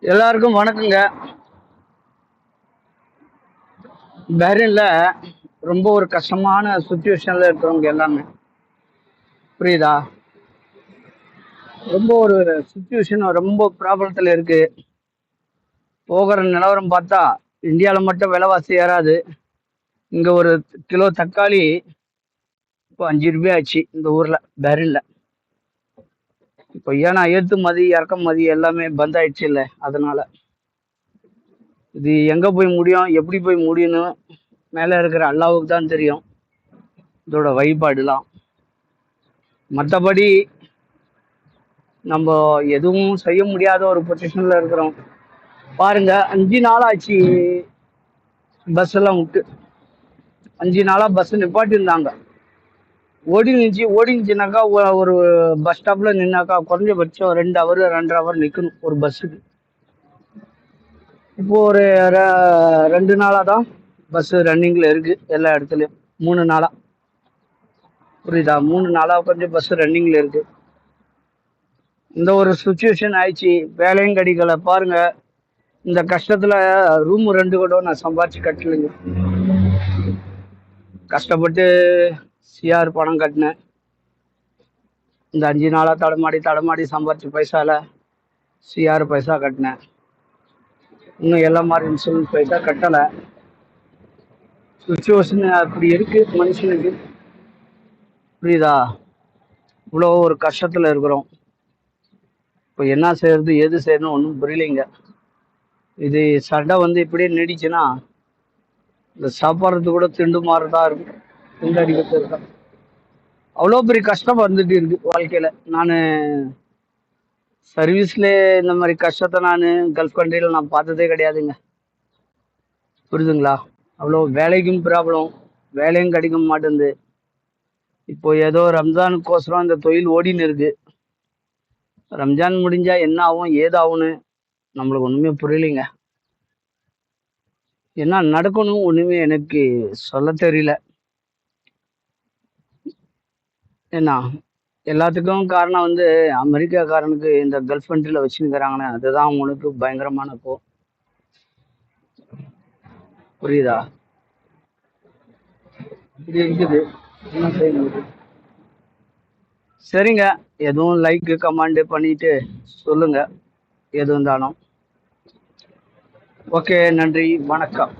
எல்லாருக்கும் வணக்கங்க. பஹ்ரைன்ல ரொம்ப ஒரு கஷ்டமான சுச்சுவேஷன்ல இருக்கிறவங்க எல்லாமே, புரியுதா? ரொம்ப ஒரு சுச்சுவேஷன் ரொம்ப ப்ராப்ளத்தில் இருக்கு. போகிற நிலவரம் பார்த்தா இந்தியாவில் மட்டும் விலைவாசி ஏறாது. இங்கே ஒரு கிலோ தக்காளி இப்போ 5 ரூபாய் ஆச்சு இந்த ஊரில், பஹ்ரைன்ல. இப்போ ஏன்னா ஏற்றுமதி இறக்குமதி எல்லாமே பந்த் ஆயிடுச்சு இல்லை, அதனால இது எங்கே போய் முடியும், எப்படி போய் முடியும்னு மேலே இருக்கிற அல்லாவுக்கு தான் தெரியும் இதோட வழிபாடுலாம். மற்றபடி நம்ம எதுவும் செய்ய முடியாத ஒரு பொசிஷன்ல இருக்கிறோம். பாருங்க, 5 நாள் ஆச்சு பஸ் எல்லாம் விட்டு. 5 நாளா பஸ் நிப்பாட்டியிருந்தாங்க. ஓடிஞ்சுனாக்கா ஒரு பஸ் ஸ்டாப்ல நின்னாக்கா குறைஞ்சபட்சம் 2 ஹவர் 2.5 ஹவர் நிக்கணும் ஒரு பஸ்ஸுக்கு. இப்போ ஒரு 2 நாளா தான் பஸ் ரன்னிங்ல இருக்கு எல்லா இடத்துலயும். 3 நாளா, புரியுதா? 3 நாளா கொஞ்சம் பஸ் ரன்னிங்ல இருக்கு. இந்த ஒரு சுச்சுவேஷன் ஆயிடுச்சு. வேலையும் கிடைக்கல. பாருங்க, இந்த கஷ்டத்துல ரூம் ரெண்டு கூட நான் சம்பாரிச்சு கட்டலைங்க. கஷ்டப்பட்டு சிஆர் பணம் கட்டினேன். இந்த 5 நாளா தடமாடி சம்பாரிச்ச பைசால சிஆர் பைசா கட்டினேன். இன்னும் எல்லாம் மாதிரி இன்சூரன்ஸ் பைசா கட்டலை. சுச்சுவேஷன் அப்படி இருக்கு மனுஷனுக்கு, புரியுதா? இவ்வளோ ஒரு கஷ்டத்துல இருக்கிறோம். இப்போ என்ன செய்யறது எது செய்யணும் ஒன்றும் புரியலைங்க. இது சண்டை இப்படியே நீடிச்சுன்னா இந்த சாப்பிட்றது கூட திண்டு மாறுதா இருக்கும், திண்டு அடிக்கிறது இருக்கா. அவ்வளோ பெரிய கஷ்டம் வந்துட்டு இருக்கு வாழ்க்கையில. நான் சர்வீஸ்ல இந்த மாதிரி கஷ்டத்தை நான் கல்ஃப் கண்ட்ரியில் நான் பார்த்ததே கிடையாதுங்க, புரியுதுங்களா? அவ்வளோ வேலைக்கும் ப்ராப்ளம், வேலையும் கிடைக்க மாட்டேங்குது. இப்போ ஏதோ ரம்ஜானுக்கோசரம் இந்த தொழில் ஓடின்னு இருக்கு. ரம்ஜான் முடிஞ்சா என்ன ஆகும் ஏதாகும்னு நம்மளுக்கு ஒண்ணுமே புரியலைங்க. என்ன நடக்கணும் ஒண்ணுமே எனக்கு சொல்ல தெரியல. ஏன்னா எல்லாத்துக்கும் காரணம் அமெரிக்காக்காரனுக்கு இந்த கல்ஃப் கண்ட்ரில வச்சுருக்கிறாங்கன்னு, அதுதான் அவங்களுக்கு பயங்கரமான புரியுதா? இப்படி இருக்குது, என்ன செய்ய முடியுது? சரிங்க, எதுவும் லைக் கமெண்ட் பண்ணிட்டு சொல்லுங்க எது இருந்தாலும். ஓகே, நன்றி, வணக்கம்.